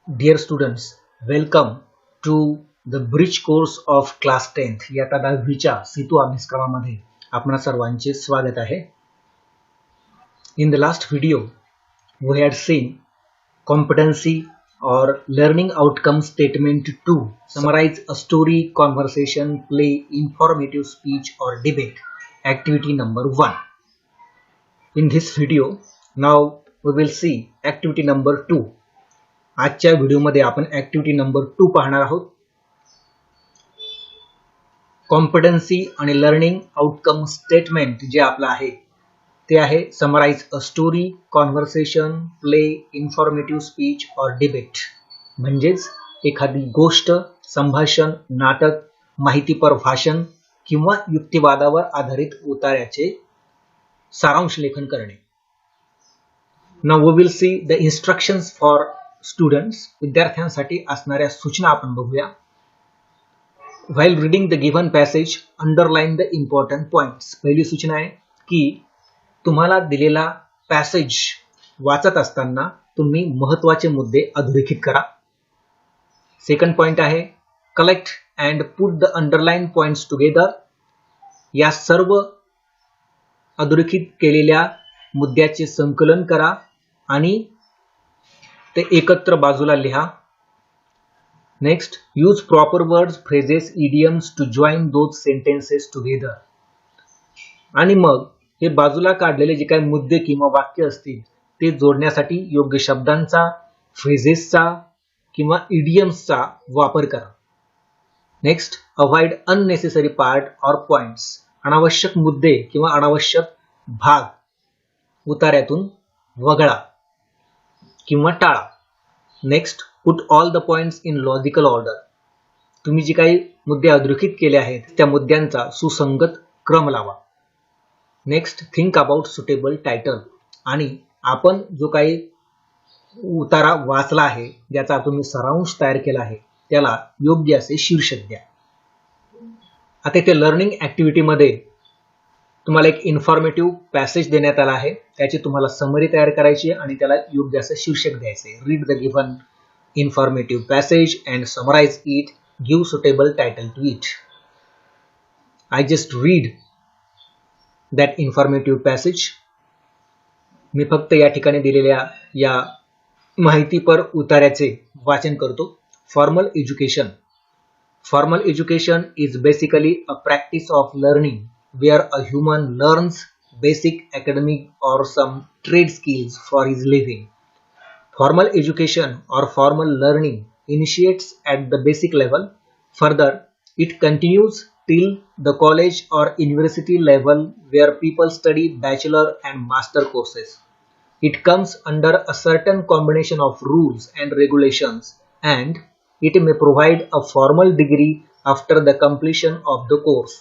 Dear students, welcome to the bridge course of class 10th इयत्ता 10वीच्या सेतू अभ्यासक्रमामध्ये आपणा सर्वांचे स्वागत आहे. In the last video, we had seen competency or learning outcome statement 2. Summarize a story, conversation, play, informative speech or debate. Activity number 1. In this video, now we will see activity number 2. आजच्या व्हिडिओमध्ये आपण activity number 2 पाहणार आहोत. Competency आणि learning outcome statement जे आपलं आहे ते आहे summarise a story, conversation, play, informative speech और डिबेट. म्हणजेच एखादी गोष्ट, संभाषण, नाटक, माहितीपर भाषण किंवा युक्तिवादावर आधारित उतार्याचे सारांश लेखन करणे. Now we will see the instructions for students. विद्यार्थ्यांसाठी असणाऱ्या सूचना आपण बघूया. While reading the given passage underline the important points. पहिली सूचना आहे की तुम्हाला दिलेला पॅसेज वाचत असताना तुम्ही महत्त्वाचे मुद्दे अधोरेखित करा. सेकंड पॉइंट आहे collect and put the underline points together. या सर्व अधोरेखित केलेल्या मुद्द्याचे संकलन करा आणि ते एकत्र बाजूला लिहा. Next, use proper words, phrases, idioms to join those sentences together. आणि मग हे बाजूला काढलेले जे काही मुद्दे किंवा वाक्य असतील ते जोडण्यासाठी योग्य शब्दांचा, फ्रेजेसचा किंवा इडियम्सचा वापर करा. नेक्स्ट, अवॉइड अननेसेसरी पार्ट और पॉइंट्स. अनावश्यक मुद्दे किंवा अनावश्यक भाग उतार्यातून वगळा किंवा टाळा. Next, put all the points in logical order. तुम्ही जे काही मुद्दे अधोरेखित केले आहेत त्या मुद्द्यांचा सुसंगत क्रम लावा. Next, think about suitable title. आणि आपण जो काही उतारा वाचला आहे ज्याचा तुम्ही सारांश तयार केला आहे त्याला योग्य असे शीर्षक द्या. आता इथे लर्निंग ऍक्टिव्हिटीमध्ये तुम्हाला एक इन्फॉर्मेटिव्ह पॅसेज देण्यात आला आहे. त्याची तुम्हाला समरी तयार करायची आणि त्याला योग्य असं शीर्षक द्यायचे. Read the given informative passage and summarise it. Give suitable title to it. I just read that informative passage. मी फक्त या ठिकाणी दिलेल्या या माहितीपर उतार्याचे वाचन करतो. Formal education. Formal education is basically a practice of learning where a human learns basic academic or some trade skills for his living. Formal education or formal learning initiates at the basic level. Further, it continues till the college or university level where people study bachelor and master courses. It comes under a certain combination of rules and regulations, and it may provide a formal degree after the completion of the course.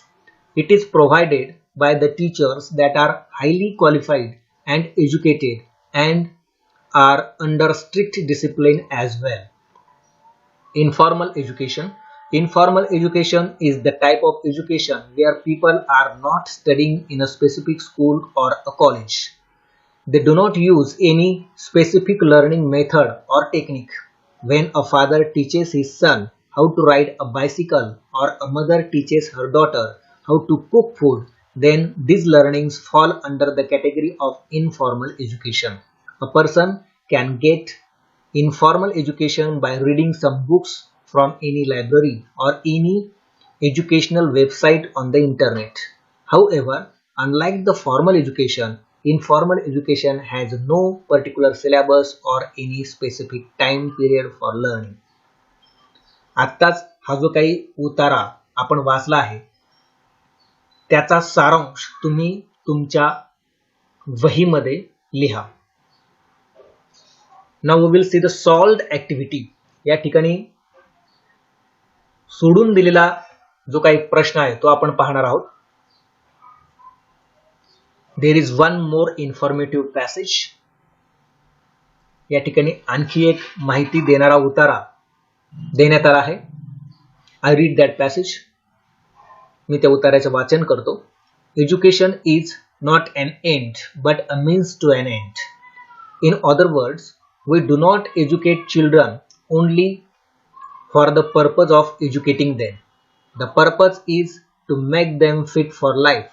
It is provided by the teachers that are highly qualified and educated and are under strict discipline as well. Informal education. Informal education is the type of education where people are not studying in a specific school or a college. They do not use any specific learning method or technique. When a father teaches his son how to ride a bicycle or a mother teaches her daughter how to cook food, then these learnings fall under the category of informal education. A person can get informal education by reading some books from any library or any educational website on the internet. However, unlike the formal education, informal education has no particular syllabus or any specific time period for learning. आत्ताच हा जो काही उतारा आपण वाचला आहे त्याचा सारांश तुम्ही तुमच्या वहीमध्ये लिहा. Now we will see the solved activity. या ठिकाणी सोडून दिलेला जो काही प्रश्न आहे तो आपण पाहणार आहोत. There is one more informative passage. या ठिकाणी आणखी एक माहिती देणारा उतारा देण्यात आला आहे. I read that passage. मी त्या उतार्याचे वाचन करतो. Education is not an end but a means to an end. In other words, we do not educate children only for the purpose of educating them. The purpose is to make them fit for life.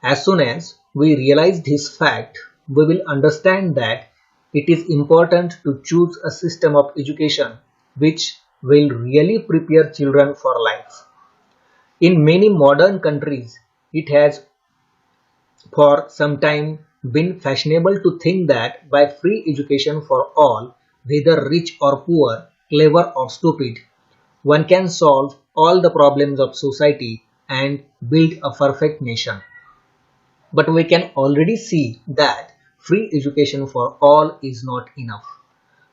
As soon as we realize this fact, we will understand that it is important to choose a system of education which will really prepare children for life. In many modern countries, it has for some time been fashionable to think that by free education for all, whether rich or poor, clever or stupid, one can solve all the problems of society and build a perfect nation. But we can already see that free education for all is not enough,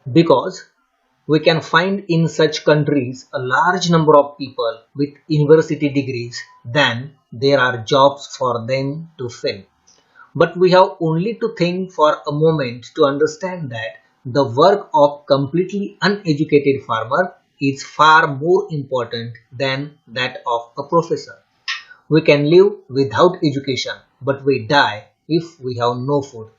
because we can find in such countries a large number of people with university degrees than there are jobs for them to fill. But we have only to think for a moment to understand that the work of completely uneducated farmer is far more important than that of a professor. We can live without education, but we die if we have no food.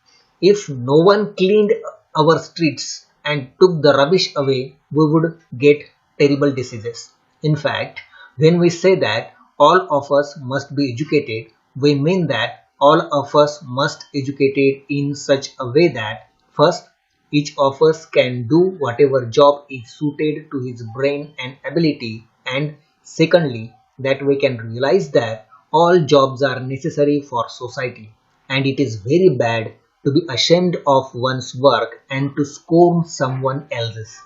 If no one cleaned our streets and took the rubbish away, we would get terrible diseases. In fact, when we say that all of us must be educated, we mean that all of us must educated in such a way that first, each of us can do whatever job is suited to his brain and ability, and secondly, that we can realize that all jobs are necessary for society, and it is very bad to be ashamed of one's work and to scorn someone else's.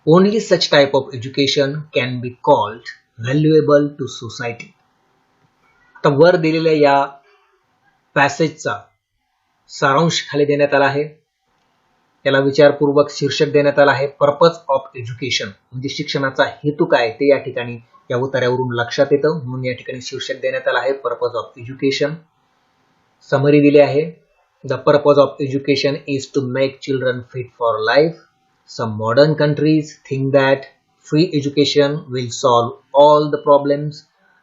Only such type of education can be called valuable to society. आता वर दिलेल्या या पॅसेजचा सारांश खाली देण्यात आला आहे. याला विचारपूर्वक शीर्षक देण्यात आला आहे पर्पज ऑफ एज्युकेशन, म्हणजे शिक्षणाचा हेतू काय ते या ठिकाणी या उतार्यावरून लक्षात येतं, म्हणून या ठिकाणी शीर्षक देण्यात आलं आहे पर्पज ऑफ एज्युकेशन. समरी दिली आहे. The purpose of education is to make children fit for life. Some modern countries think that free education will solve all the problems.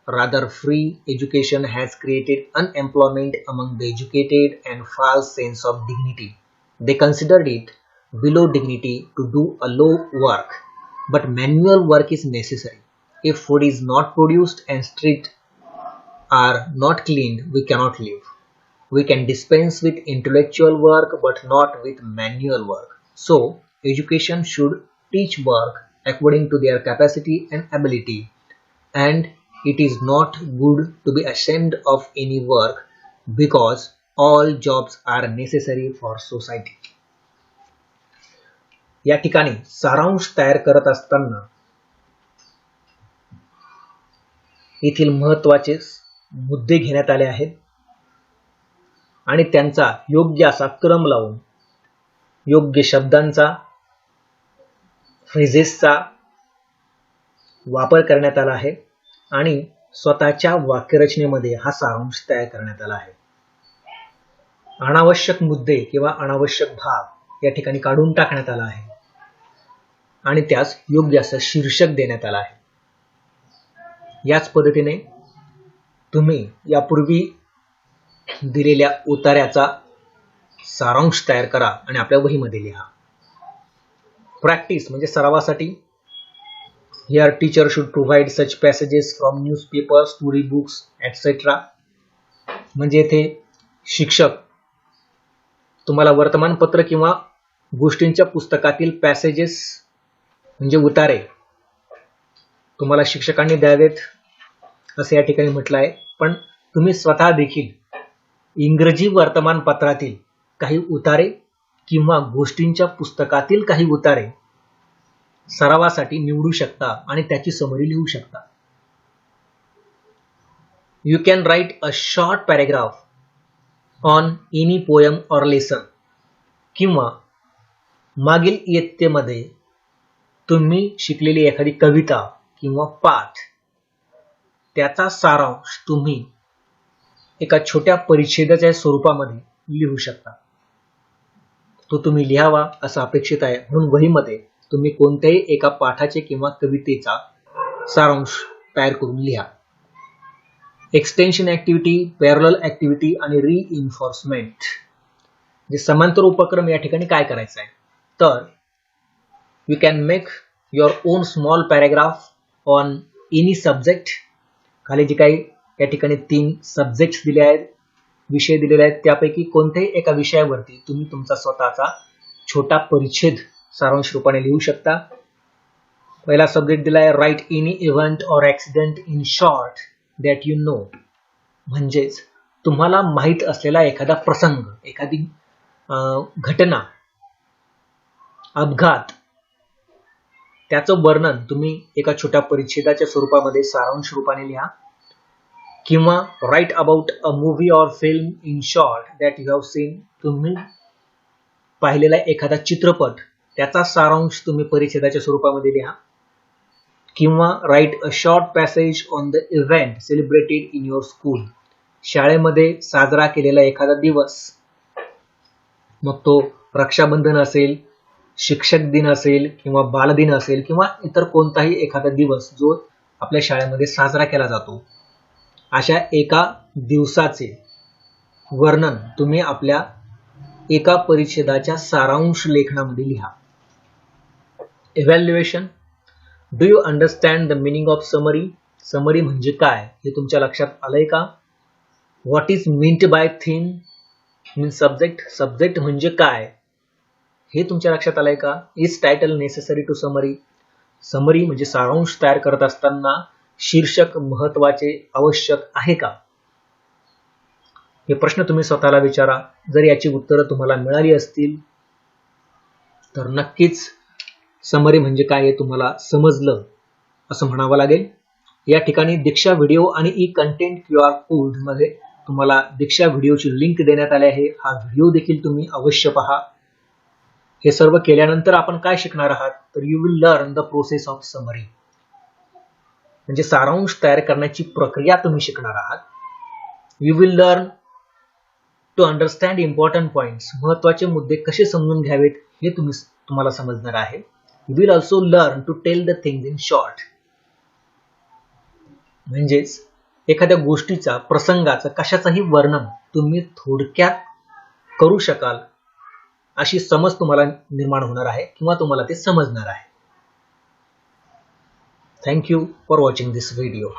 Rather, free education has created unemployment among the educated and false sense of dignity. They considered it below dignity to do a low work, but manual work is necessary. If food is not produced and streets are not cleaned, we cannot live. We can dispense with intellectual work but not with manual work. So, education should teach work according to their capacity and ability, and it is not good to be ashamed of any work, because all jobs are necessary for society. या ठिकाणी सारांश तयार करत असताना येथील महत्त्वाचे मुद्दे घेण्यात आले आहेत आणि त्यांचा योग्य असा क्रम लावून योग्य शब्दांचा फ्रेजेसचा वापर करण्यात आला आहे आणि स्वतःच्या वाक्यरचनेमध्ये हा सारांश तयार करण्यात आला आहे. अनावश्यक मुद्दे किंवा अनावश्यक भाग या ठिकाणी काढून टाकण्यात आला आहे आणि त्यास योग्य असं शीर्षक देण्यात आलं आहे. याच पद्धतीने तुम्ही यापूर्वी दिलेल्या उतार्याचा सारांश तयार करा आणि आपल्या वहीमध्ये लिहा. प्रॅक्टिस म्हणजे सरावासाठी here teacher should provide such passages from newspaper, story books etcetera. म्हणजे येथे शिक्षक तुम्हाला वर्तमानपत्र किंवा गोष्टींच्या पुस्तकातील पॅसेजेस म्हणजे उतारे तुम्हाला शिक्षकांनी द्यावेत असे या ठिकाणी म्हटलं आहे. पण तुम्ही स्वतः देखील इंग्रजी वर्तमानपत्रातील काही उतारे किंवा गोष्टींच्या पुस्तकातील काही उतारे सरावासाठी निवडू शकता आणि त्याची समरी लिहू शकता. You can write a short paragraph on any poem or lesson. किंवा मागील इयत्तेमध्ये तुम्ही शिकलेली एखादी कविता किंवा पाठ त्याचा सारांश तुम्ही एका छोट्या परिच्छेदाच्या स्वरूपामध्ये लिहू शकता. तो तुम्ही लिहावा असं अपेक्षित आहे, म्हणून वहीमध्ये तुम्ही कोणत्याही एका पाठाचे किंवा कवितेचा सारांश तयार करून लिहा. एक्सटेन्शन ऍक्टिव्हिटी, पॅरलल ऍक्टिव्हिटी आणि रीइन्फोर्समेंट जे समांतर उपक्रम या ठिकाणी काय करायचं आहे तर You can make your own small paragraph on any subject. खाली जे काही या ठिकाणी 3 सब्जेक्ट्स दिले आहेत, विषय दिलेले आहेत, त्यापैकी कोणत्याही एका विषयावरती तुम्ही तुमचा स्वतःचा छोटा परिच्छेद सारांश रूपाने लिहू शकता. पहिला सब्जेक्ट दिला आहे write any event or accident in short that you know. म्हणजेच तुम्हाला माहित असलेला एखादा प्रसंग, एखादी घटना, अपघात, त्याचं वर्णन तुम्ही एका छोट्या परिच्छेदाच्या स्वरूपामध्ये सारांश रूपाने लिहा. किंवा write about a movie or film in short that you have seen. तुम्ही पाहिलेला एखादा चित्रपट, त्याचा सारांश तुम्ही परिच्छेदाच्या स्वरूपामध्ये लिहा. किंवा right a short passage on the event celebrated in your school. शाळेमध्ये साजरा केलेला एखादा दिवस, मग तो रक्षाबंधन असेल, शिक्षक दिन असेल, किंवा बालदिन असेल, किंवा इतर कोणताही एखादा दिवस जो आपल्या शाळेमध्ये साजरा केला जातो, अशा एका दिवसाचे वर्णन तुम्ही आपल्या एका परिच्छेदाच्या सारांश लेखनामध्ये लिहा. Evaluation. Do you understand the meaning of summary. Summary म्हणजे काय हे तुमच्या लक्षात आलंय का? What is meant by theme mean subject. Subject म्हणजे काय हे तुमच्या लक्षात आलंय का? Is title necessary to summary. Summary म्हणजे सारांश तयार करत असताना शीर्षक महत्वाचे, आवश्यक आहे का? हे प्रश्न तुम्ही स्वतःला विचारा. जर याची उत्तरं तुम्हाला मिळाली असतील तर नक्कीच समरी म्हणजे काय हे तुम्हाला समजलं असं म्हणावं लागेल. या ठिकाणी दीक्षा व्हिडिओ आणि ई कंटेंट QR कोड मध्ये तुम्हाला दीक्षा व्हिडिओची लिंक देण्यात आली आहे. हा व्हिडिओ देखील तुम्ही अवश्य पहा. हे सर्व केल्यानंतर आपण काय शिकणार आहात तर you will learn the process of summary. म्हणजे सारांश तयार करण्याची प्रक्रिया तुम्ही शिकणार आहात. You will learn to understand important points. महत्वाचे मुद्दे कसे समजून घ्यावेत हे तुम्हाला समजणार आहे. You will also learn to tell the things in short. म्हणजेच एखाद्या गोष्टीचा, प्रसंगाचं, कशाचंही वर्णन तुम्ही थोडक्यात करू शकाल अशी समज तुम्हाला निर्माण होणार आहे किंवा तुम्हाला ते समजणार आहे. Thank you for watching this video.